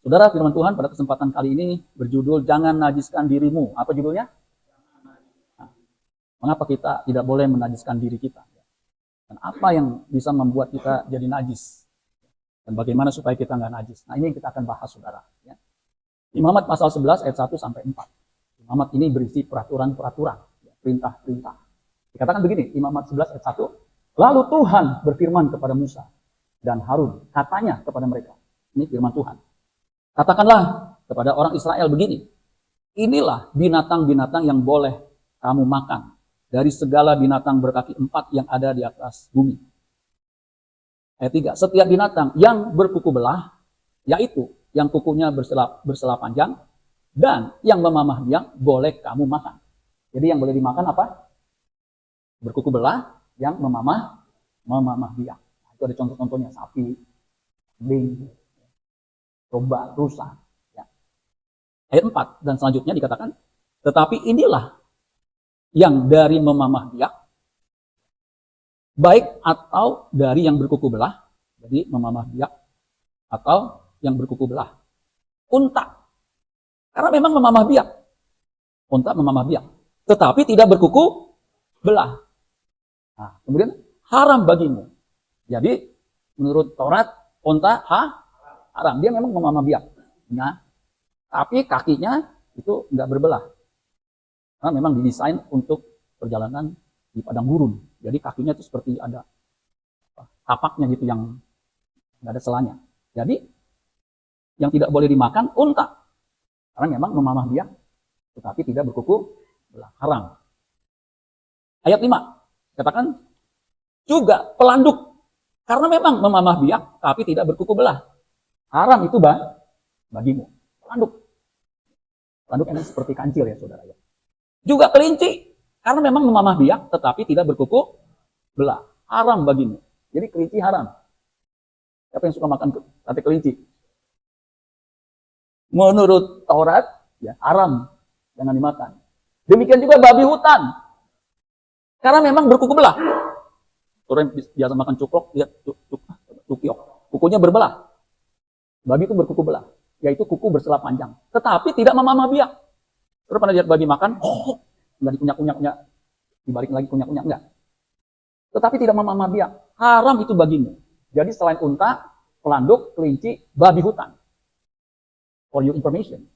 Saudara, firman Tuhan pada kesempatan kali ini berjudul Jangan Najiskan Dirimu. Apa judulnya? Nah, mengapa kita tidak boleh menajiskan diri kita? Dan apa yang bisa membuat kita jadi najis? Dan bagaimana supaya kita nggak najis? Nah, ini yang kita akan bahas, saudara. Ya. Imamat pasal 11 ayat 1 sampai 4. Imamat ini berisi peraturan-peraturan, perintah-perintah. Dikatakan begini, Imamat 11 ayat 1. Lalu Tuhan berfirman kepada Musa dan Harun, katanya kepada mereka. Ini firman Tuhan. Katakanlah kepada orang Israel begini, inilah binatang-binatang yang boleh kamu makan dari segala binatang berkaki 4 yang ada di atas bumi. Ayat 3, setiap binatang yang berkuku belah, yaitu yang kukunya bersela panjang, dan yang memamah biang, boleh kamu makan. Jadi yang boleh dimakan apa? Berkuku belah, yang memamah biang. Nah, itu ada contoh-contohnya, sapi, kambing, domba, rusa. Ya. Ayat 4 dan selanjutnya dikatakan, tetapi inilah yang dari memamah biak, baik atau dari yang berkuku belah, jadi memamah biak, atau yang berkuku belah. Unta, karena memang memamah biak. Unta memamah biak, tetapi tidak berkuku belah. Nah, kemudian haram bagimu. Jadi menurut Taurat, unta haram. Dia memang memamah biak. Nah, tapi kakinya itu nggak berbelah. Karena memang didesain untuk perjalanan di padang gurun. Jadi kakinya itu seperti ada tapaknya gitu yang nggak ada selanya. Jadi yang tidak boleh dimakan unta. Karena memang memamah biak, tetapi tidak berkuku belah. Haram. Ayat 5. Katakan juga pelanduk. Karena memang memamah biak, tapi tidak berkuku belah. Haram itu bagimu. Pelanduk. Pelanduk ini seperti kancil ya saudara. Juga kelinci. Karena memang memamah biak, tetapi tidak berkuku belah. Haram bagimu. Jadi kelinci haram. Siapa yang suka makan sate kelinci? Menurut Taurat, ya haram. Jangan dimakan. Demikian juga babi hutan. Karena memang berkuku belah. Orang biasa makan cuklok, lihat cukyok. Kukunya berbelah. Babi itu berkuku belah, yaitu kuku bersela panjang. Tetapi tidak memamah biak. Terus pernah lihat babi makan, nggak dikunyak-kunyaknya, dibalik lagi kunyak-kunyak, enggak. Tetapi tidak memamah biak. Haram itu bagimu. Jadi selain unta, pelanduk, kelinci, babi hutan. For your information.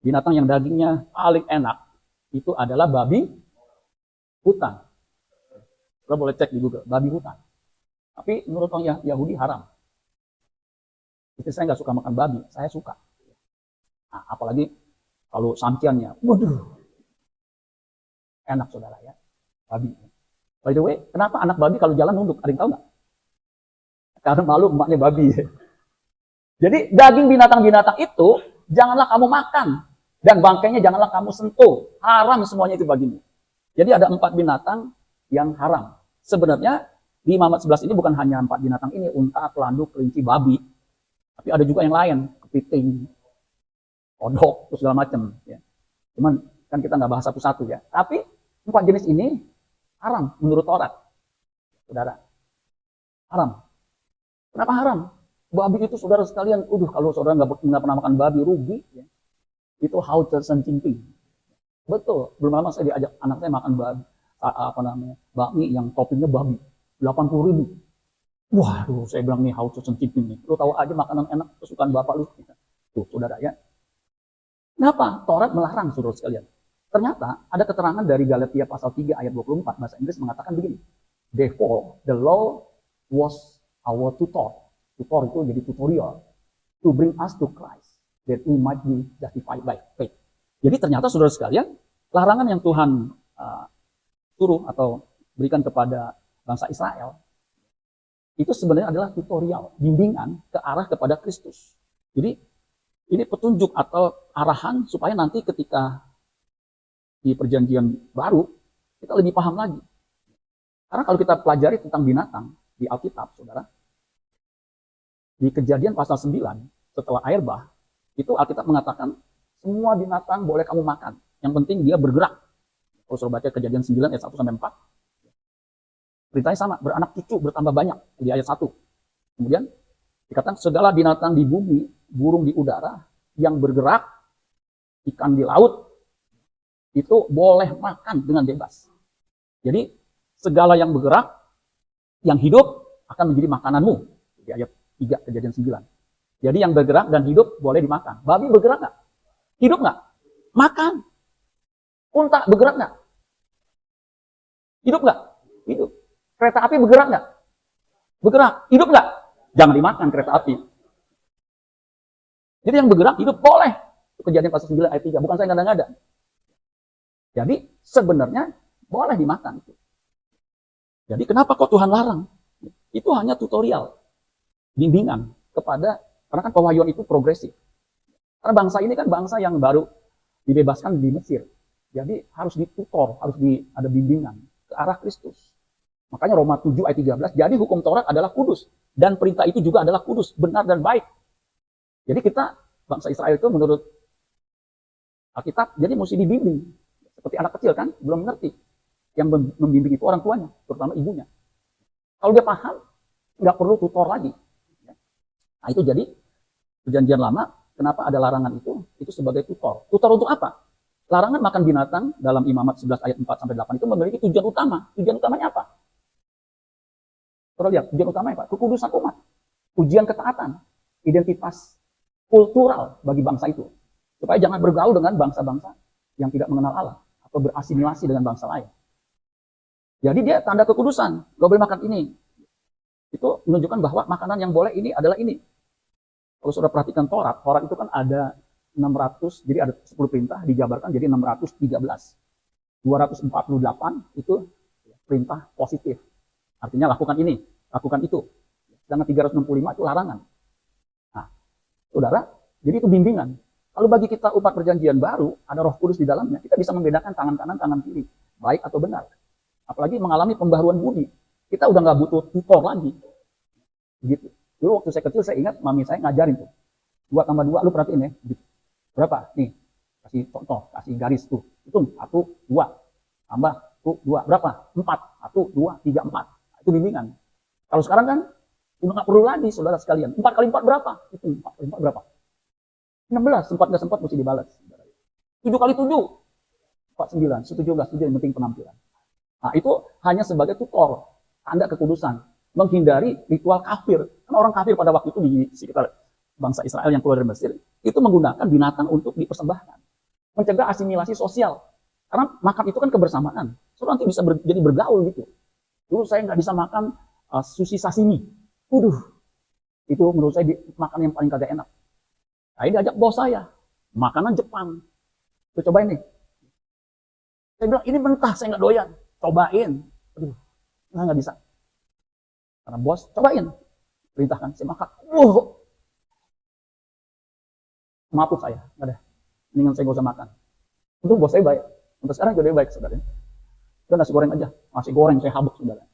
Binatang yang dagingnya paling enak, itu adalah babi hutan. Kita boleh cek di Google, babi hutan. Tapi menurut orang Yahudi haram. Itu saya nggak suka makan babi, saya suka. Nah, apalagi kalau samciannya, waduh, enak saudara ya, babi. By the way, kenapa anak babi kalau jalan nunduk? Ada yang tahu nggak? Karena malu emaknya babi. Jadi daging binatang-binatang itu janganlah kamu makan dan bangkainya janganlah kamu sentuh. Haram semuanya itu bagimu. Jadi ada 4 binatang yang haram. Sebenarnya di Imamat 11 ini bukan hanya 4 binatang ini, unta, pelanduk, kelinci, babi. Tapi ada juga yang lain, kepiting, kodok, terus segala macam. Ya. Cuman kan kita nggak bahas satu-satu ya. Tapi 4 jenis ini haram menurut Taurat. Saudara, haram. Kenapa haram? Babi itu saudara sekalian, kalau saudara nggak pernah makan babi, rugi. Ya. Itu hauter sencingping. Betul, belum lama saya diajak anak saya makan babi, bakmi yang toppingnya babi, 80.000. Waduh, saya bilang nih hauter sencingping nih. Lu tahu aja makanan enak kesukaan bapak lu. Tuh, saudara ya. Kenapa? Taurat melarang saudara sekalian. Ternyata ada keterangan dari Galatia pasal 3 ayat 24 bahasa Inggris mengatakan begini. Therefore, the law was our tutor. Tutor itu jadi tutorial. To bring us to Christ, that we might be justified by faith. Jadi ternyata saudara sekalian, larangan yang Tuhan suruh atau berikan kepada bangsa Israel, itu sebenarnya adalah tutorial, bimbingan ke arah kepada Kristus. Jadi ini petunjuk atau arahan supaya nanti ketika di perjanjian baru, kita lebih paham lagi. Karena kalau kita pelajari tentang binatang di Alkitab, saudara, di Kejadian pasal 9, setelah air bah, itu Alkitab mengatakan, semua binatang boleh kamu makan. Yang penting dia bergerak. Kalau saudara baca Kejadian 9 ayat 1 sampai 4. Perintahnya sama, beranak cucu bertambah banyak di ayat 1. Kemudian dikatakan segala binatang di bumi burung di udara, yang bergerak, ikan di laut, itu boleh makan dengan bebas. Jadi segala yang bergerak, yang hidup akan menjadi makananmu. Di ayat 3 Kejadian 9. Jadi yang bergerak dan hidup boleh dimakan. Babi bergerak nggak? Hidup nggak? Makan. Unta bergerak nggak? Hidup nggak? Hidup. Kereta api bergerak nggak? Bergerak. Hidup nggak? Jangan dimakan kereta api. Jadi yang bergerak hidup boleh. Kejadian pasal 9 ayat 3. Bukan saya ngada-ngada. Jadi sebenarnya boleh dimakan. Jadi kenapa kok Tuhan larang? Itu hanya tutorial, bimbingan kepada, karena kan pewahyuan itu progresif. Karena bangsa ini kan bangsa yang baru dibebaskan di Mesir. Jadi harus ditutor, ada bimbingan ke arah Kristus. Makanya Roma 7 ayat 13, jadi hukum Taurat adalah kudus. Dan perintah itu juga adalah kudus, benar dan baik. Jadi kita, bangsa Israel itu menurut Alkitab, jadi mesti dibimbing. Seperti anak kecil kan, belum mengerti. Yang membimbing itu orang tuanya, terutama ibunya. Kalau dia paham, nggak perlu tutor lagi. Nah itu jadi, perjanjian lama, kenapa ada larangan itu? Itu sebagai tutor. Tutor untuk apa? Larangan makan binatang dalam Imamat 11 ayat 4-8 itu memiliki tujuan utama. Tujuan utamanya apa? Saudara lihat, tujuan utamanya apa? Kekudusan umat. Ujian ketaatan. Identitas kultural bagi bangsa itu. Supaya jangan bergaul dengan bangsa-bangsa yang tidak mengenal Allah. Atau berasimilasi dengan bangsa lain. Jadi dia tanda kekudusan. Gak boleh makan ini. Itu menunjukkan bahwa makanan yang boleh ini adalah ini. Kalau saudara perhatikan Taurat itu kan ada 600, jadi ada 10 perintah dijabarkan jadi 613. 248 itu perintah positif. Artinya lakukan ini, lakukan itu. Sedangkan 365 itu larangan. Nah, saudara, jadi itu bimbingan. Kalau bagi kita umat perjanjian baru, ada Roh Kudus di dalamnya, kita bisa membedakan tangan kanan, tangan kiri, baik atau benar. Apalagi mengalami pembaharuan budi. Kita udah nggak butuh tutor lagi. Gitu. Dulu waktu saya kecil, saya ingat mami saya ngajarin tuh. 2 tambah 2, lu perhatiin ya. Berapa? Nih, kasih contoh, kasih garis tuh. Hitung, 1, 2. Tambah, 1, 2. Berapa? 4. 1, 2, 3, 4. Itu bimbingan. Kalau sekarang kan, udah nggak perlu lagi, saudara sekalian. 4 kali 4 berapa? Hitung, 4 kali 4 berapa? 16. Sempat nggak sempat mesti dibalas. 7 kali 7. 49. 17. Yang penting penampilan. Nah, itu hanya sebagai tutor, tanda kekudusan, menghindari ritual kafir. Karena orang kafir pada waktu itu di sekitar bangsa Israel yang keluar dari Mesir, itu menggunakan binatang untuk dipersembahkan. Mencegah asimilasi sosial. Karena makan itu kan kebersamaan. So nanti bisa jadi bergaul gitu. Dulu saya nggak bisa makan sushi sashimi. Itu menurut saya makan yang paling kagak enak. Nah, ini diajak bos saya, makanan Jepang. Tuh cobain nih. Saya bilang, ini mentah, saya nggak doyan. Cobain. Nggak bisa. Karena bos, cobain. Perintahkan, saya makan. Maaf saya, nggak ada. Mendingan saya nggak usah makan. Untung bos saya baik. Untuk sekarang juga baik, saudara. Udah nasi goreng aja. Nasi goreng saya habuk, saudara.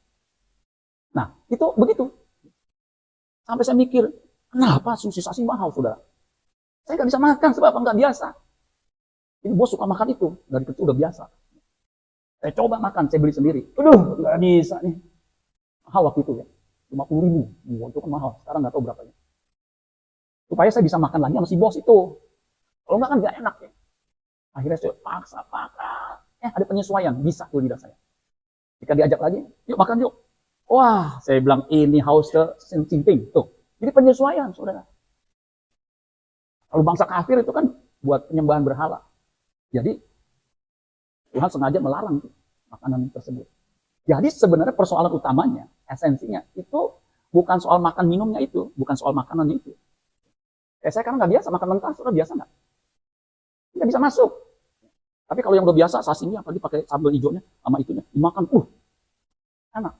Nah, itu begitu. Sampai saya mikir, kenapa sushi sashimi mahal, saudara? Saya nggak bisa makan, sebab nggak biasa. Ini bos suka makan itu. Dari kecil udah biasa. Saya coba makan, saya beli sendiri. Nggak bisa nih. Mahal waktu itu ya. 50.000. Itu kan mahal. Sekarang nggak tahu berapanya. Supaya saya bisa makan lagi sama si bos itu. Kalau nggak kan nggak enak ya. Akhirnya saya paksa. Ada penyesuaian. Bisa tuh lidah saya. Jika diajak lagi, yuk makan yuk. Wah, saya bilang ini haus ke Sinting. Tuh. Jadi penyesuaian, saudara. Kalau bangsa kafir itu kan buat penyembahan berhala. Jadi Tuhan sengaja melarang makanan tersebut. Jadi sebenarnya persoalan utamanya, esensinya itu bukan soal makan minumnya itu, bukan soal makanannya itu. Saya karena nggak biasa makan mentah, saudara biasa nggak? Nggak bisa masuk. Tapi kalau yang udah biasa, sashimi apalagi pakai sambal hijaunya sama itunya, dimakan, enak.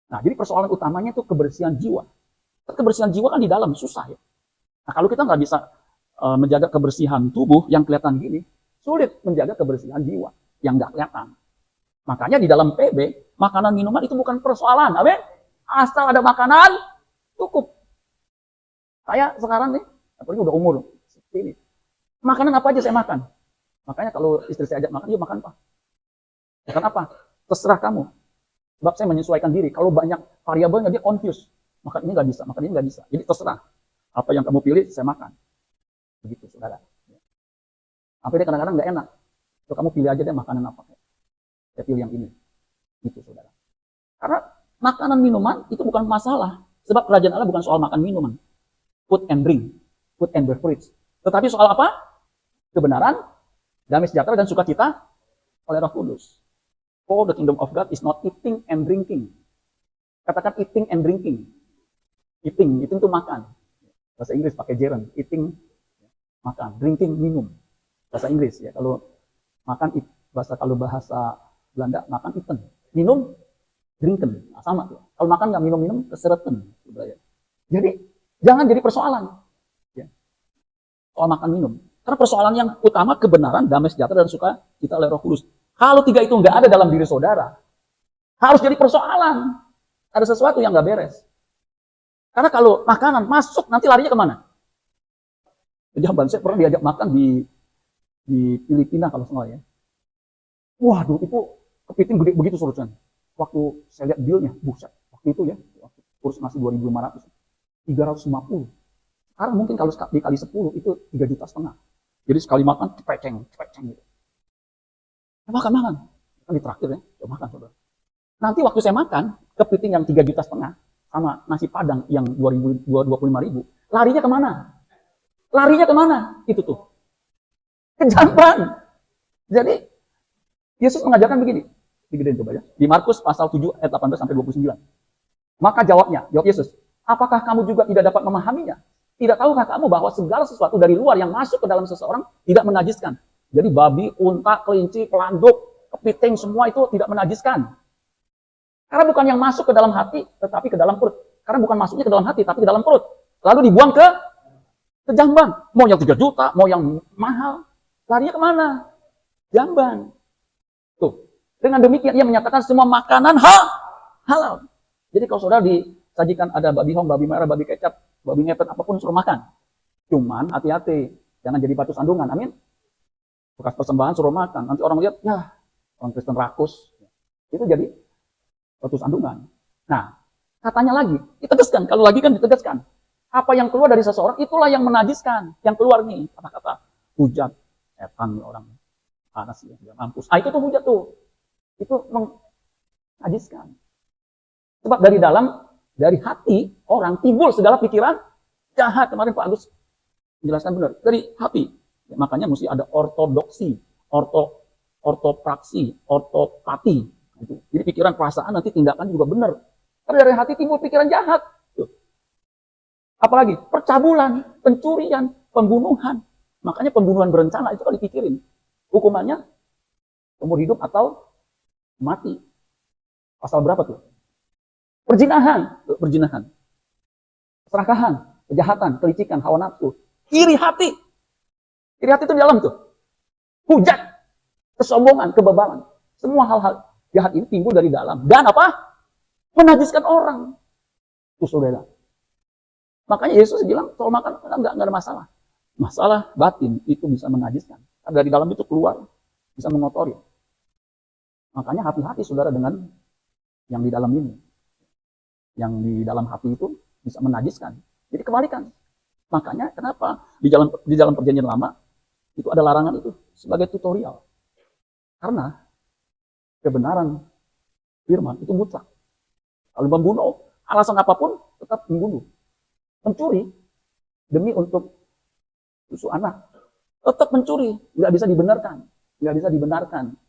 Nah, jadi persoalan utamanya itu kebersihan jiwa. Kebersihan jiwa kan di dalam, susah ya. Nah, kalau kita nggak bisa menjaga kebersihan tubuh yang kelihatan gini, sulit menjaga kebersihan jiwa yang nggak kelihatan. Makanya di dalam PB, makanan minuman itu bukan persoalan. Amin. Asal ada makanan, cukup. Saya sekarang nih, apalagi udah umur seperti ini. Makanan apa aja saya makan. Makanya kalau istri saya ajak makan, yuk makan apa? Makan apa? Terserah kamu. Sebab saya menyesuaikan diri. Kalau banyak variabelnya dia confused. Makan ini nggak bisa, makan ini nggak bisa. Jadi terserah. Apa yang kamu pilih, saya makan. Begitu, saudara. Sampai dia kadang-kadang nggak enak. So, kamu pilih aja deh makanan apa. Saya pilih yang ini. Gitu, saudara. Karena makanan minuman itu bukan masalah. Sebab kerajaan Allah bukan soal makan minuman. Food and drink. Food and beverage. Tetapi soal apa? Kebenaran, damai sejahtera, dan sukacita oleh Roh Kudus. For the kingdom of God is not eating and drinking. Katakan eating and drinking. Eating itu makan. Bahasa Inggris pakai gerund. Eating, makan. Drinking, minum. Bahasa Inggris ya. Kalau makan, kalau bahasa Belanda, makan eaten. Minum, drinken. Nah, sama tuh. Kalau makan nggak minum-minum, kesereten. Jadi, jangan jadi persoalan. Ya. Soal makan minum. Karena persoalan yang utama kebenaran, damai sejahtera, dan sukacita oleh Roh Kudus. Kalau tiga itu nggak ada dalam diri saudara, harus jadi persoalan. Ada sesuatu yang nggak beres. Karena kalau makanan masuk, nanti larinya kemana? Jamban, saya pernah diajak makan di Filipina kalau salah ya. Waduh, itu kepiting gede begitu saudara. Waktu saya lihat bilnya, buset. Waktu itu ya, kurs masih 2.500, 350. Sekarang mungkin kalau dikali 10 itu 3,5 juta. Jadi sekali makan cepeceng gitu. Makan. Kan ditraktir ya, makan saudara. Nanti waktu saya makan, kepiting yang 3,5 juta sama nasi padang yang 25.000, larinya kemana? Larinya kemana? Itu tuh. Ke jamban. Jadi, Yesus mengajarkan begini. Digedein coba ya. Di Markus pasal 7 ayat 18 sampai 29. Maka jawab Yesus, apakah kamu juga tidak dapat memahaminya? Tidak tahukah kamu bahwa segala sesuatu dari luar yang masuk ke dalam seseorang tidak menajiskan? Jadi babi, unta, kelinci, pelanduk, kepiting, semua itu tidak menajiskan. Karena bukan yang masuk ke dalam hati, tetapi ke dalam perut. Karena bukan masuknya ke dalam hati, tapi ke dalam perut. Lalu dibuang ke jamban. Mau yang 3 juta, mau yang mahal. Larinya kemana? Jamban. Tuh. Dengan demikian, ia menyatakan semua makanan halal. Jadi kalau saudara disajikan ada babi hong, babi merah, babi kecap, babi ngepet, apapun suruh makan. Cuman hati-hati. Jangan jadi batu sandungan. Amin. Bekas persembahan suruh makan. Nanti orang lihat, ya orang Kristen rakus. Itu jadi batu sandungan. Nah, katanya lagi, ditegaskan. Kalau lagi kan ditegaskan. Apa yang keluar dari seseorang, itulah yang menajiskan. Yang keluar nih, kata-kata hujat. Setan nih orang. Panas ya, dia mampus. Itu tuh hujat tuh. Itu menajiskan. Sebab dari hati orang timbul segala pikiran jahat. Kemarin Pak Agus menjelaskan benar. Dari hati. Ya, makanya mesti ada ortodoksi, ortopraksi, ortopati. Gitu. Jadi pikiran, perasaan, nanti tindakan juga benar. Karena dari hati timbul pikiran jahat. Tuh. Apalagi percabulan, pencurian, pembunuhan. Makanya pembunuhan berencana itu kalau dipikirin. Hukumannya umur hidup atau mati. Pasal berapa tuh? Perzinahan. Keserakahan, kejahatan, kelicikan, hawa nafsu. Iri hati. Iri hati itu di dalam tuh. Hujat, kesombongan, kebebalan. Semua hal-hal jahat ini timbul dari dalam. Dan apa? Menajiskan orang. Itu saudara. Makanya Yesus bilang, soal makan enggak ada masalah. Masalah batin itu bisa menajiskan. Dari dalam itu keluar, bisa mengotori. Makanya hati-hati saudara dengan yang di dalam ini. Yang di dalam hati itu bisa menajiskan. Jadi kebalikan. Makanya kenapa di dalam perjanjian lama itu ada larangan itu sebagai tutorial. Karena kebenaran firman itu mutlak. Kalau membunuh, alasan apapun tetap membunuh. Mencuri demi untuk susu anak, tetap mencuri, nggak bisa dibenarkan,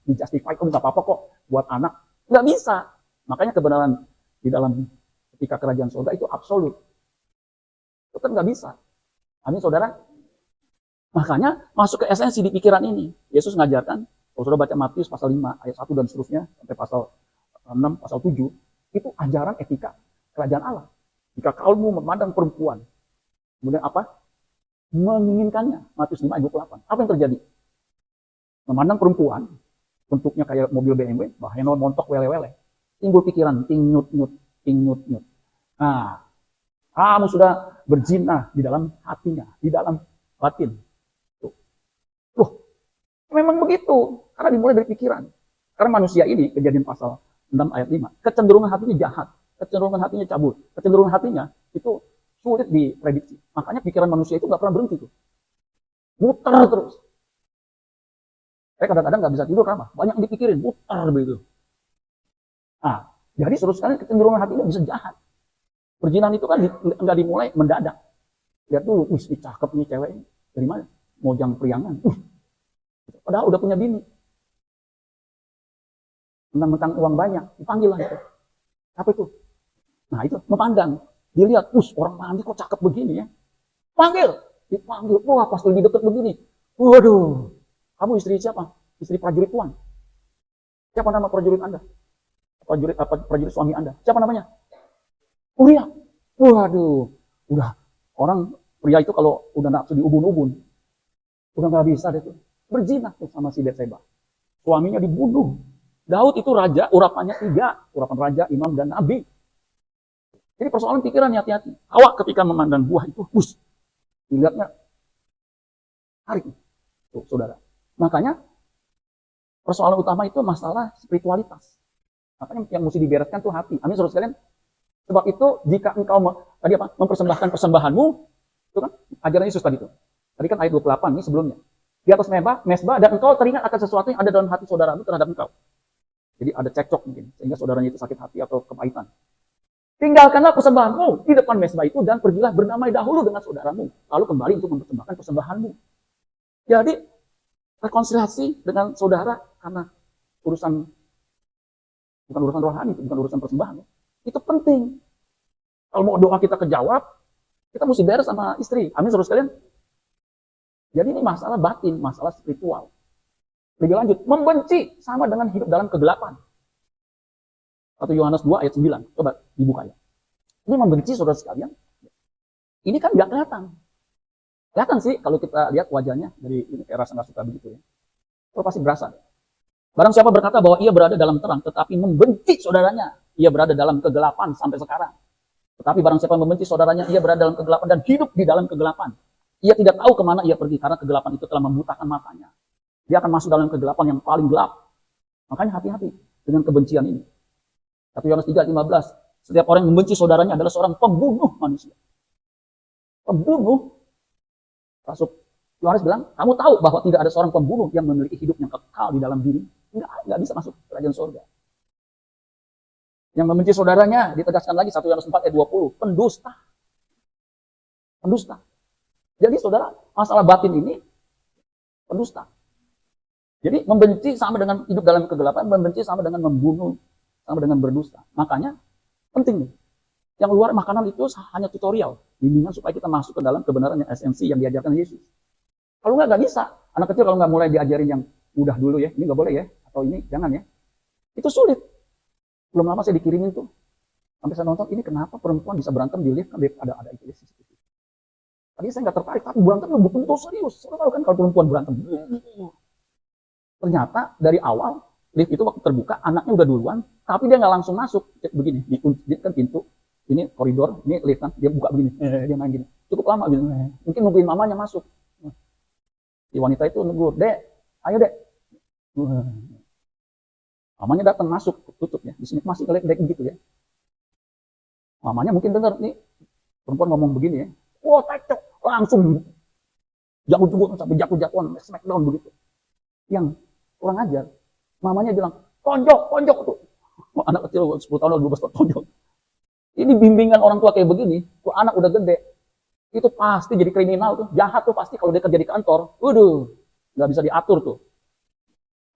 dijustify, nggak apa-apa kok buat anak, nggak bisa. Makanya kebenaran di dalam ketika kerajaan surga itu absolut, tetap nggak bisa. Amin saudara. Makanya masuk ke esensi di pikiran ini. Yesus ngajarkan, kalau saudara baca Matius pasal 5 ayat 1 dan seterusnya sampai pasal 6, pasal 7, itu ajaran etika kerajaan Allah. Jika kamu memandang perempuan, kemudian apa? Menginginkannya. Matius 5 ayat 28. Apa yang terjadi? Memandang perempuan, bentuknya kayak mobil BMW, bahaya montok wele-wele. Timbul pikiran, ting-nyut-nyut. Nah, kamu sudah berzina di dalam hatinya, di dalam batin. Loh, memang begitu. Karena dimulai dari pikiran. Karena manusia ini, Kejadian pasal 6 ayat 5, kecenderungan hatinya jahat, kecenderungan hatinya cabul, kecenderungan hatinya itu sulit diprediksi. Makanya pikiran manusia itu nggak pernah berhenti tuh. Muter terus. Saya kadang-kadang nggak bisa tidur kenapa? Banyak yang dipikirin, muter begitu. Nah, jadi terus sekali kecenderungan hati ini bisa jahat. Perzinahan itu kan nggak dimulai mendadak. Lihat dulu, wih, cakep nih cewek ini. Dari mana? Mojang Priangan. Padahal udah punya bini. Mentang-mentang uang banyak, dipanggil lah itu. Apa itu? Nah itu, memandang. Dilihat, orang mandi kok cakep begini ya. Panggil. Dipanggil, wah pas lebih deket begini. Waduh, kamu istri siapa? Istri prajurit tuan. Siapa nama prajurit Anda? Prajurit suami Anda. Siapa namanya? Uria. Waduh, udah. Orang pria itu kalau udah nafsu di ubun-ubun, udah nggak bisa deh tuh. Berzina tuh sama si Betseba. Suaminya dibunuh. Daud itu raja, urapannya 3. Urapan raja, imam, dan nabi. Jadi persoalan pikiran hati-hati. Hawa ketika memandang buah itu, dilihatnya tarik. Tuh, saudara. Makanya persoalan utama itu masalah spiritualitas. Makanya yang mesti dibereskan tuh hati. Amin, saudara sekalian. Sebab itu jika engkau mempersembahkan persembahanmu, itu kan ajaran Yesus tadi itu. Tadi kan ayat 28 ini sebelumnya. Di atas mesbah dan engkau teringat akan sesuatu yang ada dalam hati saudaramu terhadap engkau. Jadi ada cekcok mungkin, sehingga saudaranya itu sakit hati atau kepahitan. Tinggalkanlah persembahanmu di depan mesbah itu dan pergilah berdamai dahulu dengan saudaramu. Lalu kembali untuk mempersembahkan persembahanmu. Jadi, rekonsiliasi dengan saudara karena bukan urusan rohani, bukan urusan persembahan. Itu penting. Kalau mau doa kita kejawab, kita mesti beres sama istri. Amin, saudara sekalian. Jadi ini masalah batin, masalah spiritual. Lebih lanjut, membenci sama dengan hidup dalam kegelapan. 1 Yohanes 2 ayat 9. Coba dibuka ya. Ini membenci saudara sekalian. Ini kan nggak kelihatan. Kelihatan sih kalau kita lihat wajahnya dari ini kayak rasa nggak suka begitu ya. Itu pasti berasa. Barang siapa berkata bahwa ia berada dalam terang, tetapi membenci saudaranya, ia berada dalam kegelapan sampai sekarang. Tetapi barang siapa membenci saudaranya, ia berada dalam kegelapan dan hidup di dalam kegelapan. Ia tidak tahu kemana ia pergi karena kegelapan itu telah membutakan matanya. Dia akan masuk dalam kegelapan yang paling gelap. Makanya hati-hati dengan kebencian ini. 1 Yohanes 3:15. Setiap orang yang membenci saudaranya adalah seorang pembunuh manusia. Pembunuh. Rasul Yohanes bilang, kamu tahu bahwa tidak ada seorang pembunuh yang memiliki hidup yang kekal di dalam diri. Enggak bisa masuk kerajaan surga. Yang membenci saudaranya, ditegaskan lagi 1 Yohanes 4 ayat 20. Pendusta. Pendusta. Jadi saudara, masalah batin ini pendusta. Jadi membenci sama dengan hidup dalam kegelapan, membenci sama dengan membunuh, sama dengan berdusta. Makanya penting nih. Yang luar makanan itu hanya tutorial, bimbingan supaya kita masuk ke dalam kebenaran yang esensi yang diajarkan Yesus. Kalau nggak bisa. Anak kecil kalau nggak mulai diajarin yang mudah dulu ya, ini nggak boleh ya, atau ini jangan ya. Itu sulit. Belum lama saya dikirimin tuh. Sampai saya nonton, ini kenapa perempuan bisa berantem di lift, kan lift ada itu. Tadi saya nggak tertarik, tapi berantem betul-betul serius. Saya tahu kan kalau perempuan berantem. Ternyata dari awal lift itu waktu terbuka anaknya udah duluan, tapi dia nggak langsung masuk begini, dia kan pintu, ini koridor, ini lift kan, dia buka begini, dia main gini, cukup lama gitu, mungkin nungguin mamanya masuk. Si wanita itu nunggu, dek, ayo dek, mamanya datang masuk, tutup ya, di sini masih kelihatan dek gitu ya. Mamanya mungkin dengar nih perempuan ngomong begini ya, wah cekcok, langsung jatuh-jatuhan sampai jatuh-jatuhan, smackdown begitu. Yang kurang ajar, mamanya bilang, tonjok tuh. Anak kecil 10 tahun, 12 tahun, tonjok. Ini bimbingan orang tua kayak begini, tuh anak udah gede, itu pasti jadi kriminal tuh, jahat tuh pasti kalau dia kerja di kantor, waduh, nggak bisa diatur tuh.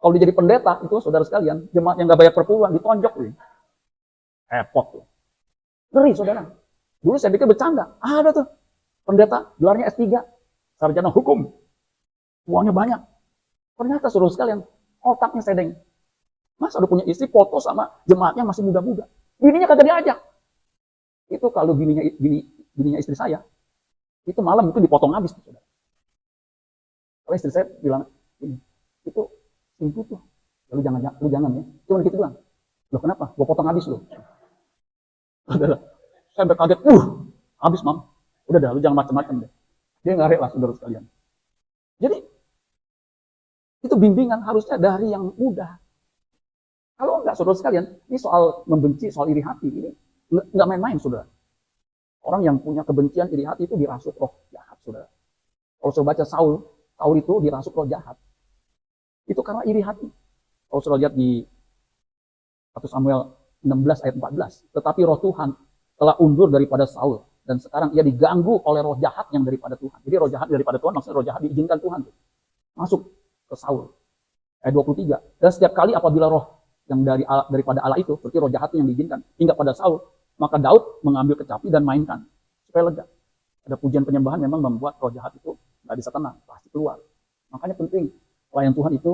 Kalau dia jadi pendeta, itu saudara sekalian, jemaat yang nggak bayar perpuluhan, ditonjok tuh. Repot tuh. Ngeri saudara. Dulu saya pikir bercanda, ada tuh, pendeta, gelarnya S3, sarjana hukum, uangnya banyak. Ternyata saudara sekalian, otaknya sedeng. Masa udah punya istri, foto sama jemaatnya masih muda-muda. Bininya kagak diajak. Itu kalau bininya istri saya, itu malam mungkin dipotong habis. Saudara. Kalau istri saya bilang, itu selingkuh tuh. Lu jangan ya. Cuma gitu bilang. Loh kenapa? Gua potong habis lu. Saudara, saya sampai kaget, habis mam. Udah dah, lu jangan macam-macam deh. Dia nggak rela saudara sekalian. Jadi, itu bimbingan harusnya dari yang muda. Kalau enggak, saudara sekalian, ini soal membenci, soal iri hati, ini enggak main-main, saudara. Orang yang punya kebencian, iri hati itu dirasuk roh jahat, saudara. Kalau saudara baca Saul itu dirasuk roh jahat. Itu karena iri hati. Kalau saudara lihat di 1 Samuel 16 ayat 14. Tetapi roh Tuhan telah undur daripada Saul. Dan sekarang ia diganggu oleh roh jahat yang daripada Tuhan. Jadi roh jahat daripada Tuhan, maksudnya roh jahat diizinkan Tuhan tuh masuk ke Saul. Ayat 23. Dan setiap kali apabila roh yang daripada Allah itu, seperti roh jahat yang diizinkan, hingga pada Saul, maka Daud mengambil kecapi dan mainkan, supaya lega. Ada pujian penyembahan memang membuat roh jahat itu nggak bisa tenang, pasti keluar. Makanya penting, pelayan Tuhan itu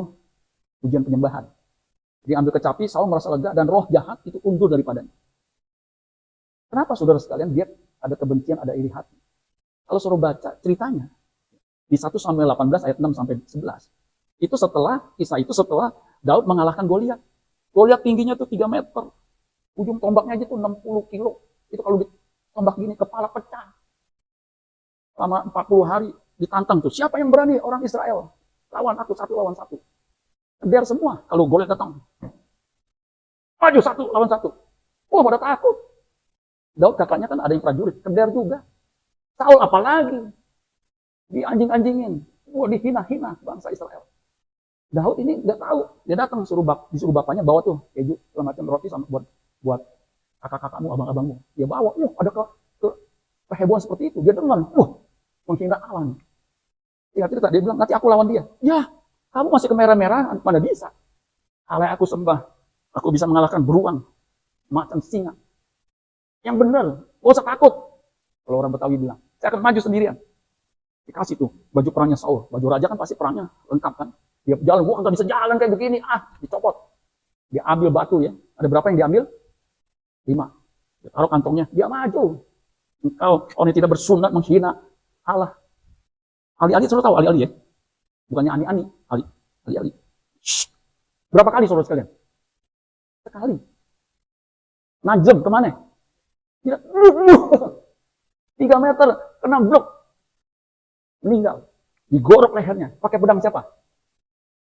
pujian penyembahan. Dia ambil kecapi, Saul merasa lega, dan roh jahat itu undur daripadanya. Kenapa saudara sekalian dia ada kebencian, ada iri hati? Kalau saudara baca ceritanya, di 1 Samuel 18 ayat 6 sampai 11, itu setelah Daud mengalahkan Goliat. Goliat tingginya tuh 3 meter. Ujung tombaknya aja tuh 60 kilo. Itu kalau ditombak gini, kepala pecah. Selama 40 hari ditantang tuh. Siapa yang berani orang Israel? Lawan aku, 1 lawan 1. Biar semua kalau Goliat datang. Maju 1 lawan 1. Wah, pada takut. Daud kakaknya kan ada yang prajurit, keder juga. Saul apalagi. Dianjing-anjingin. Wah, dihina-hina bangsa Israel. Daud ini nggak tahu. Dia datang disuruh bapaknya bawa tuh keju, segala macam roti sama buat kakak-kakakmu, abang-abangmu. Dia bawa. Ada kehebohan seperti itu. Dia dengar. Menghina Allah. Dia cerita, dia bilang, nanti aku lawan dia. Ya, kamu masih kemerah-merahan, mana bisa. Allah aku sembah. Aku bisa mengalahkan beruang, macan singa. Yang benar, gak usah takut. Kalau orang Betawi bilang, saya akan maju sendirian. Dikasih tuh baju perangnya Saul. Baju raja kan pasti perangnya lengkap kan. Dia jalan, gua nggak bisa jalan kayak begini. Dicopot. Dia ambil batu ya. Ada berapa yang diambil? 5. Dia taruh kantongnya. Dia maju. Engkau orang yang tidak bersunat menghina Allah. Ali-ali, saudara tahu ali-ali ya? Bukannya ani-ani. Ali-ali. Berapa kali saudara sekalian? Sekali. Najem kemana? Tidak. 3 meter. Kena blok. Meninggal. Digorok lehernya. Pakai pedang siapa?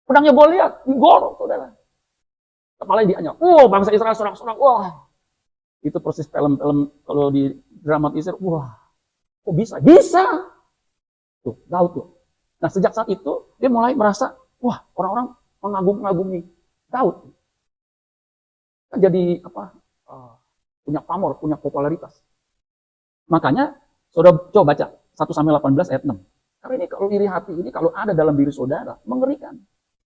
Pedangnya Goliat. Digorok, saudara. Kepalanya dianyam. Bangsa Israel sorak-sorak. Wah. Itu proses film-film kalau di dramatisir. Wah. Kok bisa? Bisa. Tuh, Daud tuh. Nah, sejak saat itu, dia mulai merasa, wah, orang-orang mengagumi Daud. Kan jadi, punya pamor, punya popularitas. Makanya, saudara coba baca 1 Samuel 18 ayat 6. Karena ini kalau iri hati ini kalau ada dalam diri saudara, mengerikan.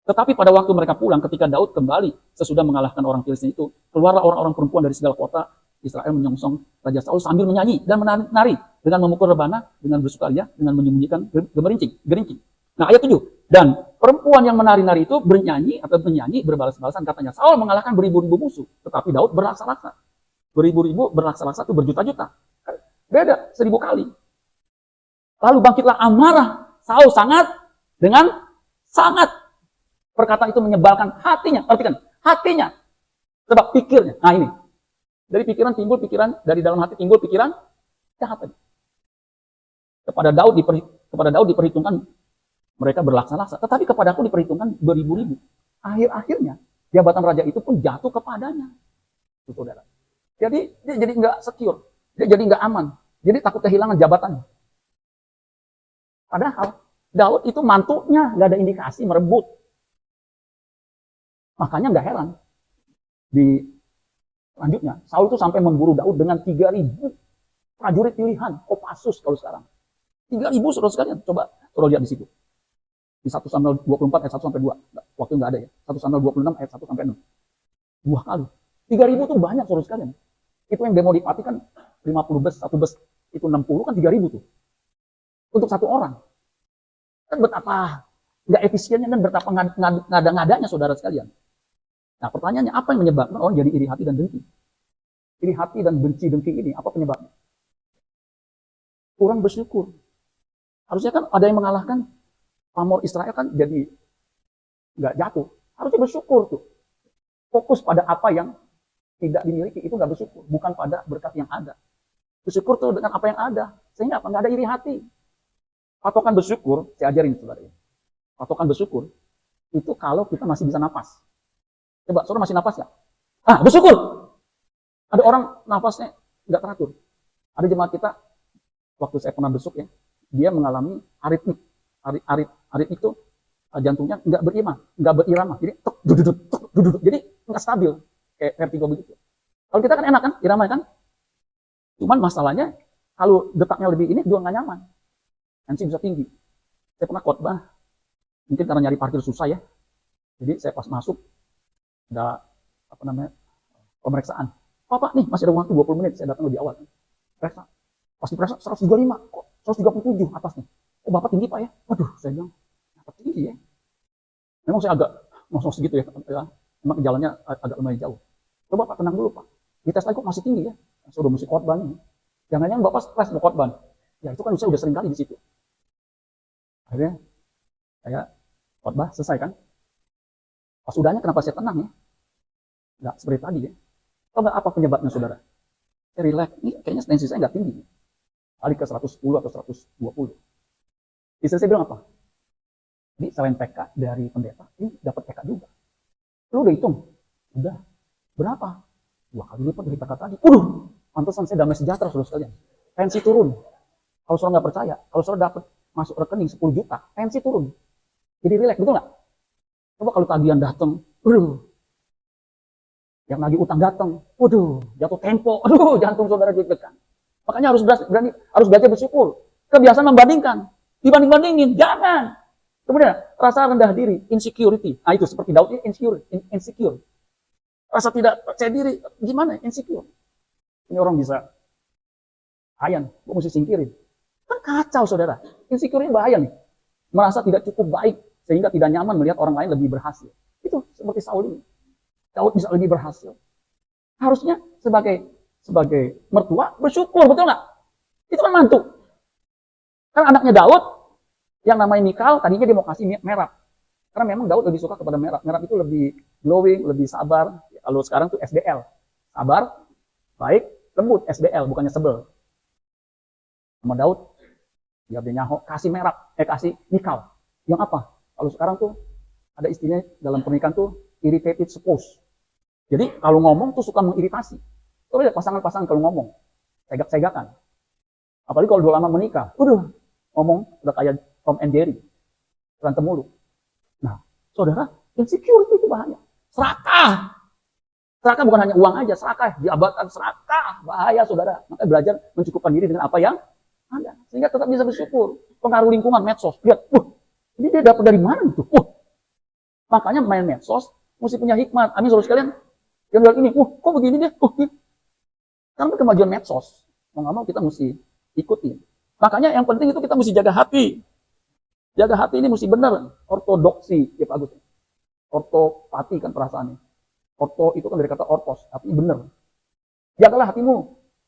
Tetapi pada waktu mereka pulang, ketika Daud kembali sesudah mengalahkan orang Filistin itu, keluarlah orang-orang perempuan dari segala kota Israel menyongsong Raja Saul sambil menyanyi dan menari dengan memukul rebana, dengan bersukaria, dengan menyembunyikan gerincing. Nah, ayat 7. Dan perempuan yang menari-nari itu menyanyi berbalas-balasan katanya, Saul mengalahkan beribu-ribu musuh, tetapi Daud berlaksa-laksa. Beribu-ribu berlaksa-laksa itu berjuta-juta. Beda 1000 kali. Lalu bangkitlah amarah Saul dengan sangat. Perkataan itu menyebalkan hatinya. Perhatikan, hatinya. Sebab pikirnya. Nah ini. Dari dalam hati timbul pikiran jahat. Kepada Daud diperhitungkan mereka berlaksa-laksa. Tetapi kepada aku diperhitungkan beribu-ribu. Akhir-akhirnya jabatan raja itu pun jatuh kepadanya. Itu, saudara. Jadi dia jadi nggak secure. Dia jadi nggak aman. Jadi takut kehilangan jabatannya. Padahal Daud itu mantunya, nggak ada indikasi merebut. Makanya nggak heran. Di selanjutnya, Saul itu sampai memburu Daud dengan 3.000 prajurit pilihan, Kopassus kalau sekarang. 3.000 saudara sekalian. Coba saudara lihat di situ. Di 1 Samuel 24 ayat 1 sampai 2. Waktu nggak ada ya. 1 Samuel 26 ayat 1 sampai 6. 2 kali. 3.000 itu banyak saudara sekalian. Itu yang demo dipati kan 50 bus, 1 bus itu 60 kan 3.000 tuh. Untuk 1 orang. Kan betapa nggak efisiennya dan betapa ngada-ngadanya saudara sekalian. Nah, pertanyaannya apa yang menyebabkan orang jadi iri hati dan dengki? Iri hati dan benci dengki ini apa penyebabnya? Kurang bersyukur. Harusnya kan ada yang mengalahkan pamor Israel kan jadi nggak jatuh. Harusnya bersyukur tuh. Fokus pada apa yang tidak dimiliki itu nggak bersyukur, bukan pada berkat yang ada. Bersyukur tuh dengan apa yang ada, sehingga apa? Nggak ada iri hati. Patokan bersyukur, saya ajarin saudara. Patokan bersyukur itu kalau kita masih bisa napas. Coba, saudara masih napas ya? Bersyukur. Ada orang nafasnya nggak teratur. Ada jemaat kita, waktu saya pernah besuk ya, dia mengalami aritmik. Aritmik itu jantungnya nggak berirama. Jadi tuk, duduk, tuk, duduk. Jadi nggak stabil, kayak vertigo begitu. Kalau kita kan enak kan, irama kan. Cuman masalahnya, kalau detaknya lebih ini, juga nggak nyaman. Tensi bisa tinggi. Saya pernah khotbah, mungkin karena nyari parkir susah ya. Jadi saya pas masuk, ada pemeriksaan. Pak, nih masih ada waktu 20 menit, saya datang lebih awal. Periksa. Pas diperiksa 135, kok 137 atasnya. Oh Bapak tinggi Pak ya? Waduh, saya bilang, apa tinggi ya? Memang saya agak ngos-ngos segitu ya, memang jalannya agak lumayan jauh. Coba Pak tenang dulu Pak, dites lagi kok masih tinggi ya? Saya udah mesti khotbah nih. Jangan-jangan Bapak stres mau khotbah. Ya itu kan saya udah sering kali di situ. Akhirnya saya khotbah selesai kan? Pas udahnya kenapa saya tenang ya? Nggak seperti tadi ya. Tahu nggak apa penyebabnya saudara? Saya relax, ini kayaknya tensi saya nggak tinggi. Kali ke 110 atau 120. Istri saya bilang apa? Ini selain PK dari pendeta, ini dapat PK juga. Lu udah hitung? Udah. Berapa? 2 kali lipat dari PK tadi. Pantesan saya damai sejahtera saudara sekalian. Tensi turun. Kalau saudara nggak percaya, kalau saudara dapat masuk rekening 10 juta, tensi turun. Jadi relax, betul nggak? Coba kalau tagihan datang, yang lagi utang datang, jatuh tempo, jantung saudara deg-degan. Makanya harus belajar bersyukur. Kebiasaan membandingkan, dibanding-bandingin, jangan. Kemudian rasa rendah diri, insecurity. Nah itu seperti Daud ini insecure. Rasa tidak percaya diri, gimana? Insecure. Ini orang bisa ayan, gue mesti singkirin. Kan kacau saudara. Insecure ini bahaya nih. Merasa tidak cukup baik sehingga tidak nyaman melihat orang lain lebih berhasil. Itu seperti Saul ini. Daud bisa lebih berhasil. Harusnya sebagai mertua bersyukur, betul nggak? Itu kan mantu. Kan anaknya Daud yang namanya Mikal, tadinya dia mau kasih merah. Karena memang Daud lebih suka kepada merah. Merah itu lebih glowing, lebih sabar. Kalau sekarang tuh SDL. Sabar, baik, lembut. SDL, bukannya sebel. Sama Daud, dia nyaho, kasih merah, kasih Mikal. Yang apa? Kalau sekarang tuh ada istilahnya dalam pernikahan tuh irritated spouse. Jadi kalau ngomong tuh suka mengiritasi. Coba lihat pasangan-pasangan kalau ngomong, segak-segakan. Apalagi kalau udah lama menikah, ngomong udah kayak Tom and Jerry, berantem mulu. Nah, saudara, insecurity itu bahaya. Serakah bukan hanya uang aja, serakah, jabatan serakah, bahaya saudara. Makanya belajar mencukupkan diri dengan apa yang ada, sehingga tetap bisa bersyukur. Pengaruh lingkungan, medsos, lihat, ini dia dapat dari mana itu? Makanya main medsos mesti punya hikmat. Amin saudara sekalian. Yang bilang ini, kok begini dia? Karena kemajuan medsos. Mau nggak mau kita mesti ikutin. Makanya yang penting itu kita mesti jaga hati. Jaga hati ini mesti benar. Ortodoksi, ya Pak Agus. Ortopati kan perasaannya. Orto itu kan dari kata ortos, artinya benar. Jagalah hatimu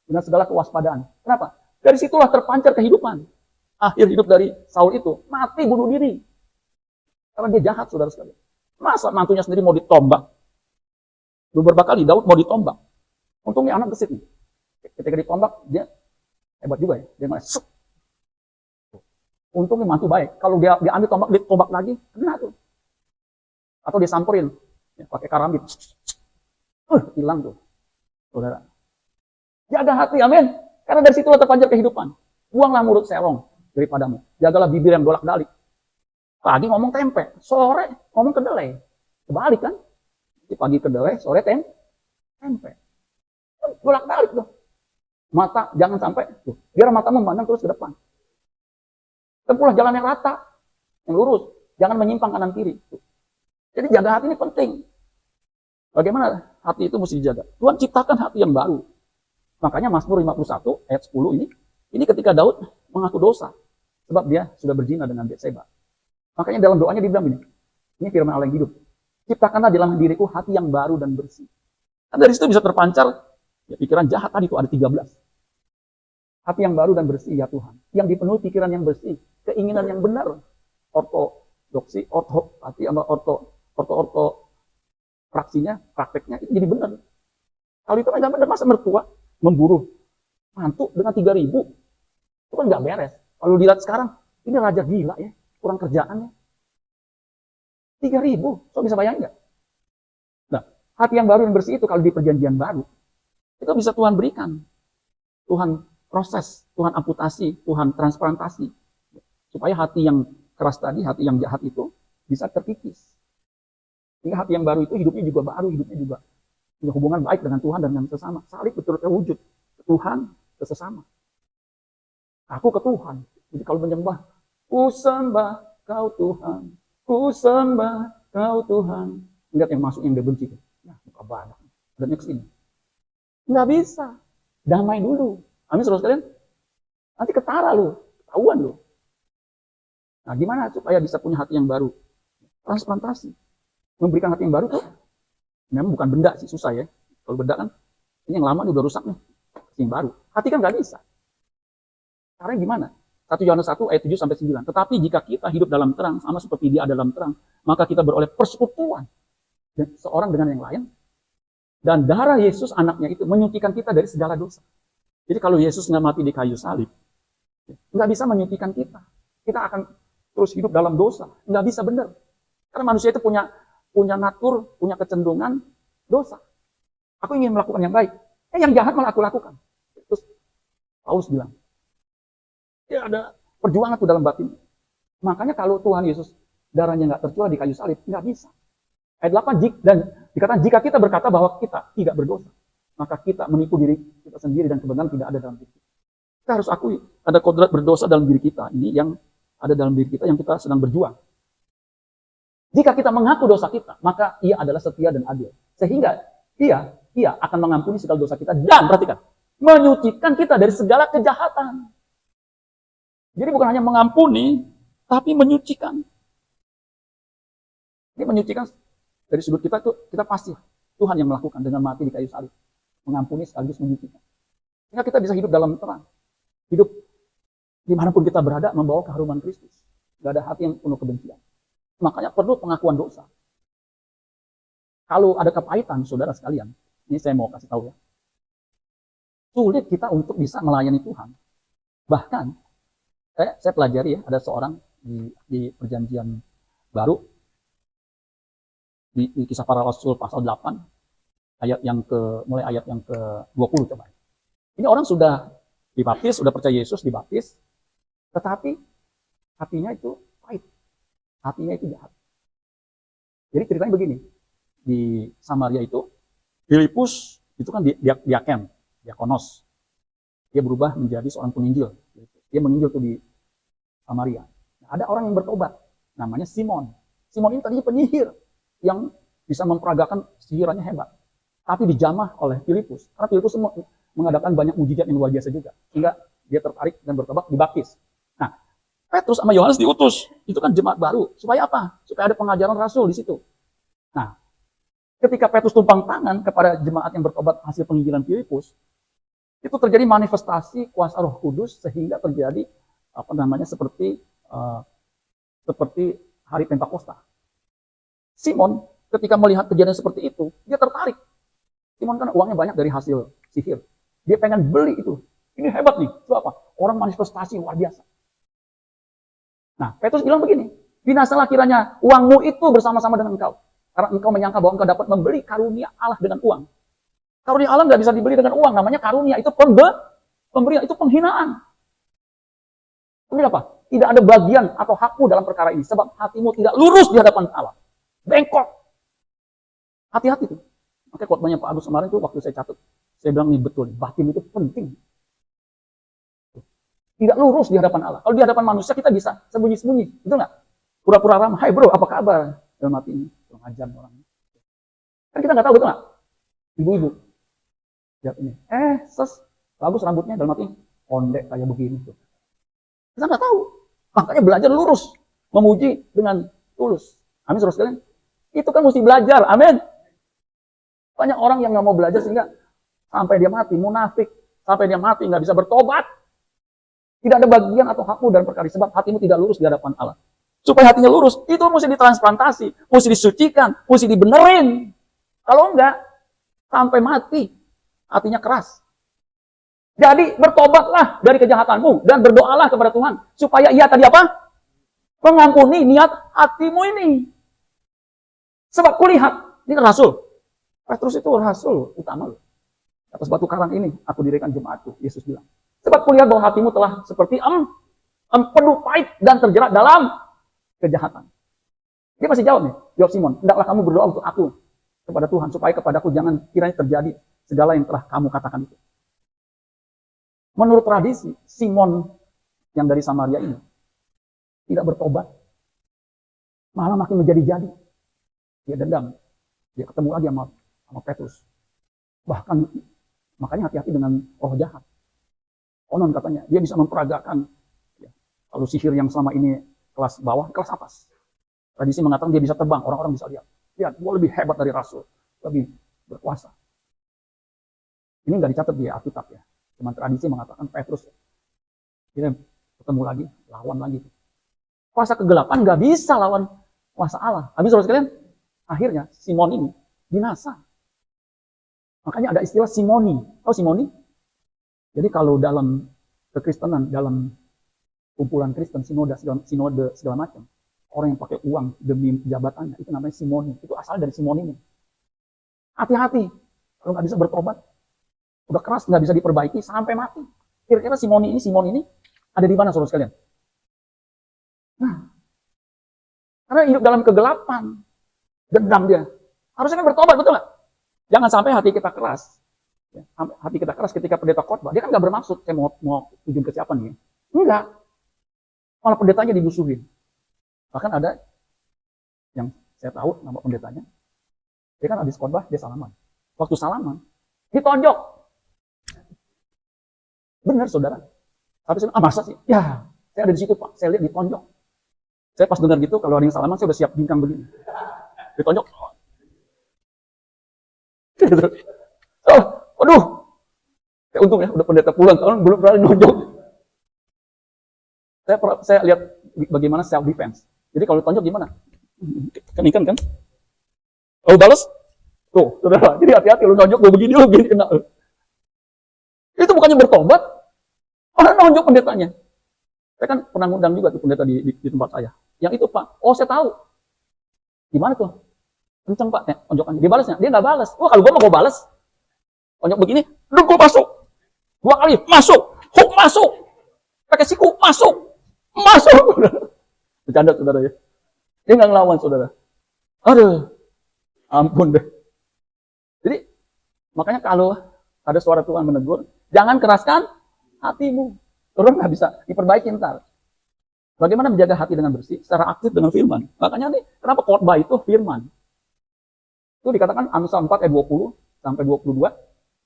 dengan segala kewaspadaan. Kenapa? Dari situlah terpancar kehidupan. Akhir hidup dari Saul itu, mati bunuh diri. Karena dia jahat, saudara sekalian. Masa mantunya sendiri mau ditombak? Beberapa kali Daud mau ditombak. Untungnya anak gesit nih. Ketika ditombak, dia hebat juga ya. Dia malah untungnya mantu baik. Kalau dia ambil tombak, dia tombak lagi, kena tuh. Atau dia samperin, ya, pakai karambit. Hilang tuh, saudara. Jaga hati, amin. Karena dari situlah terpancar kehidupan. Buanglah mulut serong daripadamu. Jagalah bibir yang bolak-balik. Pagi ngomong tempe, sore ngomong kedelai. Kebalik kan? Pagi kedelai, sore tempe. Bolak-balik tuh. Mata jangan sampai tuh, biar mata memandang terus ke depan. Tempuhlah jalan yang rata, yang lurus, jangan menyimpang kanan kiri. Tuh. Jadi jaga hati ini penting. Bagaimana hati itu mesti dijaga? Tuhan ciptakan hati yang baru. Makanya Mazmur 51 ayat 10 ini ketika Daud mengaku dosa sebab dia sudah berzina dengan Betseba. Makanya dalam doanya dia bilang ini firman Allah yang hidup. Ciptakanlah dalam diriku hati yang baru dan bersih. Nah, dari situ bisa terpancar ya, pikiran jahat tadi itu ada 13. Hati yang baru dan bersih ya Tuhan. Yang dipenuhi pikiran yang bersih, keinginan yang benar. Ortodoksi, hati sama orto praksinya, prakteknya itu jadi benar. Kalau itu nggak benar, masa mertua memburu mantu dengan 3.000 itu kan nggak beres. Kalau dilihat sekarang, ini raja gila ya, kurang kerjaannya. 3.000, so bisa bayangin nggak? Nah, hati yang baru yang bersih itu kalau di perjanjian baru, itu bisa Tuhan berikan. Tuhan proses, Tuhan amputasi, Tuhan transplantasi. Supaya hati yang keras tadi, hati yang jahat itu bisa terkikis. Sehingga hati yang baru itu hidupnya juga baru, hidupnya juga punya hubungan baik dengan Tuhan dan dengan sesama. Salib betul-betul terwujud ke Tuhan, ke sesama. Aku ke Tuhan. Jadi kalau menyembah, ku sembah kau Tuhan, ku sembah kau Tuhan. Lihat yang masuk yang dia benci. Ya, muka badak. Dan ke sini. Nggak bisa. Damai dulu. Amin, saudara sekalian. Nanti ketara lu, ketahuan lu. Nah, gimana supaya bisa punya hati yang baru? Transplantasi. Memberikan hati yang baru tuh memang bukan benda sih, susah ya. Kalau benda kan, ini yang lama nih udah rusak nih. Hati yang baru. Hati kan nggak bisa. Caranya gimana? 1 Yohanes 1 ayat 7 sampai 9. Tetapi jika kita hidup dalam terang, sama seperti dia ada dalam terang, maka kita beroleh persekutuan seorang dengan yang lain. Dan darah Yesus anaknya itu menyucikan kita dari segala dosa. Jadi kalau Yesus nggak mati di kayu salib, nggak bisa menyucikan kita. Kita akan terus hidup dalam dosa. Nggak bisa benar. Karena manusia itu punya natur, punya kecenderungan dosa. Aku ingin melakukan yang baik. Yang jahat malah aku lakukan. Terus Paulus bilang, ya ada perjuangan tuh dalam batin. Makanya kalau Tuhan Yesus darahnya nggak tercurah di kayu salib, nggak bisa. Ayat 8, dan dikatakan jika kita berkata bahwa kita tidak berdosa, maka kita menipu diri kita sendiri dan kebenaran tidak ada dalam diri kita. Kita harus akui ada kodrat berdosa dalam diri kita. Ini yang ada dalam diri kita yang kita sedang berjuang. Jika kita mengaku dosa kita, maka ia adalah setia dan adil. Sehingga ia akan mengampuni segala dosa kita dan, perhatikan, menyucikan kita dari segala kejahatan. Jadi bukan hanya mengampuni, tapi menyucikan. Ini menyucikan dari sudut kita itu, kita pasti Tuhan yang melakukan dengan mati di kayu salib. Mengampuni sekaligus menyucikan. Sehingga kita bisa hidup dalam terang. Hidup dimanapun kita berada, membawa keharuman Kristus. Gak ada hati yang penuh kebencian. Makanya perlu pengakuan dosa. Kalau ada kepahitan, saudara sekalian, ini saya mau kasih tahu ya. Sulit kita untuk bisa melayani Tuhan. Bahkan, saya pelajari ya, ada seorang di perjanjian baru, di Kisah Para Rasul pasal 8, mulai ayat yang ke-20 coba. Ini orang sudah dibaptis, sudah percaya Yesus, dibaptis, tetapi hatinya itu pahit. Hatinya itu jahat. Jadi ceritanya begini, di Samaria itu, Filipus itu kan diakonos. Dia berubah menjadi seorang penginjil. Dia menginjil tuh di Samaria. Nah, ada orang yang bertobat, namanya Simon. Simon ini tadinya penyihir, yang bisa memperagakan sihirannya hebat. Tapi dijamah oleh Filipus. Karena Filipus mengadakan banyak mujizat yang luar biasa juga. Sehingga dia tertarik dan bertobat, dibaptis. Nah, Petrus sama Yohanes diutus. Itu kan jemaat baru. Supaya apa? Supaya ada pengajaran rasul di situ. Nah, ketika Petrus tumpang tangan kepada jemaat yang bertobat hasil penginjilan Filipus, itu terjadi manifestasi kuasa Roh Kudus sehingga terjadi seperti hari Pentakosta. Simon ketika melihat kejadian seperti itu, dia tertarik. Simon kan uangnya banyak dari hasil sihir. Dia pengen beli itu. Ini hebat nih. Itu apa? Orang manifestasi luar biasa. Nah, Petrus bilang begini, binasalah kiranya uangmu itu bersama-sama dengan engkau. Karena engkau menyangka bahwa engkau dapat membeli karunia Allah dengan uang. Karunia Allah nggak bisa dibeli dengan uang. Namanya karunia. Itu pemberian. Itu penghinaan. Kemudian apa? Tidak ada bagian atau hakmu dalam perkara ini. Sebab hatimu tidak lurus di hadapan Allah. Bengkok. Hati-hati tuh. Makanya khotbahnya Pak Agus kemarin tuh waktu saya catat. Saya bilang ini betul. Batin itu penting. Tidak lurus di hadapan Allah. Kalau di hadapan manusia kita bisa sembunyi-sembunyi. Betul nggak? Pura-pura ramah. Hai bro, apa kabar? Dalam hati ini. Kurang ajar orang. Kan kita nggak tahu, betul nggak? Ibu-ibu. Lihat ini. Bagus rambutnya dalam hati. Ondek kayak begini tuh. Kita nggak tahu. Makanya belajar lurus. Memuji dengan tulus. Amin, saudara sekalian. Itu kan mesti belajar. Amin. Banyak orang yang nggak mau belajar sehingga sampai dia mati, munafik. Sampai dia mati, nggak bisa bertobat. Tidak ada bagian atau hakmu dalam perkara sebab hatimu tidak lurus di hadapan Allah. Supaya hatinya lurus, itu mesti ditransplantasi, mesti disucikan, mesti dibenerin. Kalau enggak, sampai mati, hatinya keras. Jadi bertobatlah dari kejahatanmu dan berdoalah kepada Tuhan supaya ia tadi apa? Mengampuni niat hatimu ini. Sebab kulihat, ini rasul. Petrus itu rasul utama loh. Atas batu karang ini aku dirikan jemaatku, Yesus bilang. Sebab kulihat bahwa hatimu telah seperti empedu pahit dan terjerat dalam kejahatan. Dia masih jawab nih, jawab Simon, hendaklah kamu berdoa untuk aku kepada Tuhan, supaya kepadaku jangan kiranya terjadi segala yang telah kamu katakan itu. Menurut tradisi, Simon yang dari Samaria ini tidak bertobat, malah makin menjadi-jadi. Dia dendam, dia ketemu lagi sama Petrus. Bahkan makanya hati-hati dengan roh jahat. Konon katanya dia bisa memperagakan kalau sihir yang selama ini kelas bawah, kelas atas. Tradisi mengatakan dia bisa terbang, orang-orang bisa lihat. Lihat, gue lebih hebat dari rasul, lebih berkuasa. Ini nggak dicatat di Alkitab ya. Cuman tradisi mengatakan Petrus dia ketemu lagi, lawan lagi. Kuasa kegelapan nggak bisa lawan kuasa Allah. Habis saudara sekalian, akhirnya Simon ini binasa. Makanya ada istilah simoni. Tahu simoni? Jadi kalau dalam kekristenan, dalam kumpulan Kristen, sinode segala macam, orang yang pakai uang demi jabatannya, itu namanya simoni. Itu asal dari simoni ini. Hati-hati, kalau nggak bisa bertobat, udah keras, nggak bisa diperbaiki, sampai mati. Kira-kira Simon ini ada di mana saudara sekalian? Nah, karena hidup dalam kegelapan, dendam dia. Harusnya kan bertobat, betul nggak? Jangan sampai hati kita keras. Ya, hati kita keras ketika pendeta khotbah. Dia kan nggak bermaksud, saya mau tujuan ke siapa nih? Enggak. Malah pendetanya dimusuhin. Bahkan ada yang saya tahu nama pendetanya. Dia kan habis khotbah, dia salaman. Waktu salaman, ditonjok. Benar saudara. Habis masa sih? Ya, saya ada di situ Pak. Saya lihat ditonjok. Saya pas dengar gitu, kalau ada yang salaman, saya udah siap bingkang begini. Ditonjok. Oh, aduh. Ya, untung ya, udah pendeta pulang, tahun belum pernah nonjok. Saya lihat bagaimana self defense. Jadi kalau ditonjok gimana? Ikan kan? Oh, balas? Tuh, saudara. Jadi hati-hati lu nonjok gue begini, lu begini kena. Itu bukannya bertobat, orang nonjok pendetanya. Saya kan pernah ngundang juga tuh pendeta di tempat saya. Yang itu Pak, oh saya tahu. Gimana tuh? Kenceng Pak, tonjokannya. Dia balasnya, dia nggak balas. Wah kalau gue mau gue balas. Tonjok begini, udah gue masuk. 2 kali, masuk. Hook masuk. Pakai siku, masuk. Masuk. Bercanda saudara ya. Dia nggak ngelawan saudara. Aduh, ampun deh. Jadi, makanya kalau ada suara Tuhan menegur, jangan keraskan hatimu. Terus nggak bisa diperbaiki ntar. Bagaimana menjaga hati dengan bersih? Secara aktif dengan firman. Makanya nih, kenapa khotbah itu firman? Itu dikatakan Amsal 4 ayat 20 sampai 22.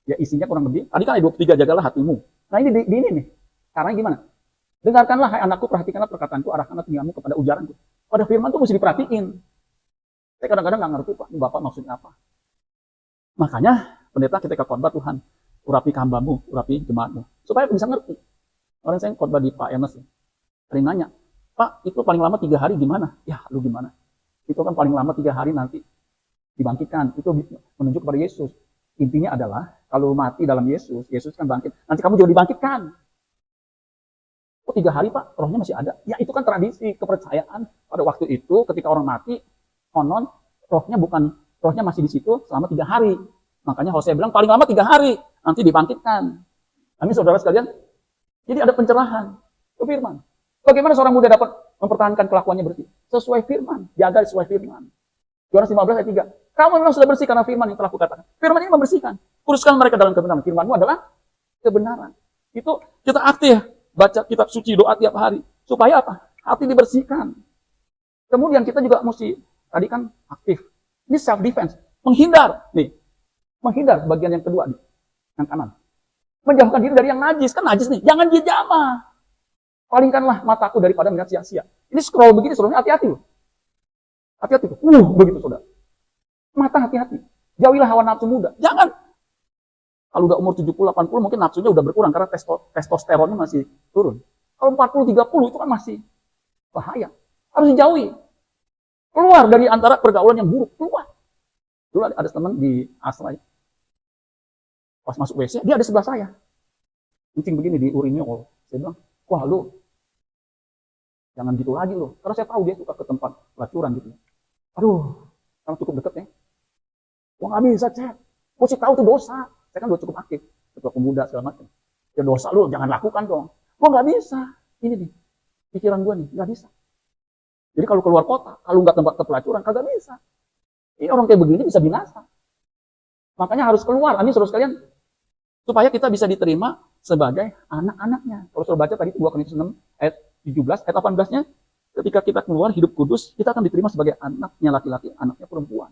Ya isinya kurang lebih. Tadi kan ayat 23, jagalah hatimu. Nah ini di ini nih. Caranya gimana? Dengarkanlah hai anakku, perhatikanlah perkataanku, arahkanlah telingamu kepada ujaranku. Pada firman itu mesti diperhatiin. Saya kadang-kadang nggak ngerti Pak, ini Bapak maksudnya apa. Makanya pendeta ketika khotbah Tuhan, urapi hambamu, urapi jemaatmu. Supaya bisa ngerti. Orang saya khotbah di Pak Ernest, sering nanya, Pak itu paling lama 3 hari gimana? Ya lu gimana? Itu kan paling lama 3 hari nanti dibangkitkan. Itu menunjuk kepada Yesus. Intinya adalah, kalau mati dalam Yesus, Yesus kan bangkit. Nanti kamu juga dibangkitkan. Oh 3 hari Pak, rohnya masih ada. Ya itu kan tradisi, kepercayaan. Pada waktu itu ketika orang mati, konon rohnya masih di situ selama 3 hari. Makanya Hosea bilang paling lama 3 hari, nanti dibangkitkan. Amin saudara sekalian. Jadi ada pencerahan ke firman. Bagaimana seorang muda dapat mempertahankan kelakuannya bersih? Sesuai firman, jaga sesuai firman. Yohanes 15 ayat 3. Kamu memang sudah bersih karena firman yang telah kukatakan. Firman ini membersihkan. Kuduskan mereka dalam kebenaran. Firmanmu adalah kebenaran. Itu kita aktif baca kitab suci, doa tiap hari. Supaya apa? Hati dibersihkan. Kemudian kita juga mesti, tadi kan aktif. Ini self defense. Menghindar. Nih. Menghindar bagian yang kedua nih. Yang kanan. Menjauhkan diri dari yang najis. Kan najis nih. Jangan dijamah. Palingkanlah mataku daripada melihat sia-sia. Ini scroll begini, scrollnya hati-hati loh. Hati-hati tuh. Begitu saudara. Mata hati-hati. Jauhilah hawa nafsu muda. Jangan. Kalau udah umur 70-80 mungkin nafsunya udah berkurang karena testosteronnya masih turun. Kalau 40-30 itu kan masih bahaya. Harus dijauhi. Keluar dari antara pergaulan yang buruk. Keluar. Dulu ada teman di Asra. Pas masuk WC, dia ada sebelah saya. Kencing begini di urinol. Saya bilang, wah lu, jangan gitu lagi lu. Karena saya tahu dia suka ke tempat pelacuran gitu. Aduh, karena cukup deket ya. Wah nggak bisa cek. Mesti tahu itu dosa. Saya kan udah cukup aktif, ketua pemuda segala macam. Ya dosa lu jangan lakukan dong. Gua nggak bisa. Ini nih, pikiran gua nih, nggak bisa. Jadi kalau keluar kota, kalau nggak tempat kepelacuran, kagak bisa. Ini orang kayak begini bisa binasa. Makanya harus keluar. Amin, saudara sekalian. Supaya kita bisa diterima sebagai anak-anaknya. Kalau sudah baca tadi 2 Korintus 6 ayat 17, ayat 18-nya, ketika kita keluar hidup kudus, kita akan diterima sebagai anaknya laki-laki, anaknya perempuan.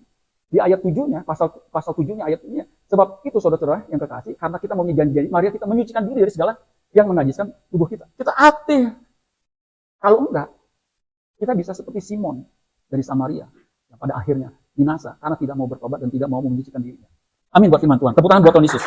Di ayat 7-nya, pasal 7-nya ayat 7-nya, sebab itu saudara-saudara yang kekasih, karena kita mau janji-janji, mari kita menyucikan diri dari segala yang menajiskan tubuh kita. Kita aktif. Kalau enggak, kita bisa seperti Simon dari Samaria, yang pada akhirnya binasa, karena tidak mau bertobat dan tidak mau menyucikan dirinya. Amin buat firman Tuhan. Tepuk tangan buat Tuhan Yesus.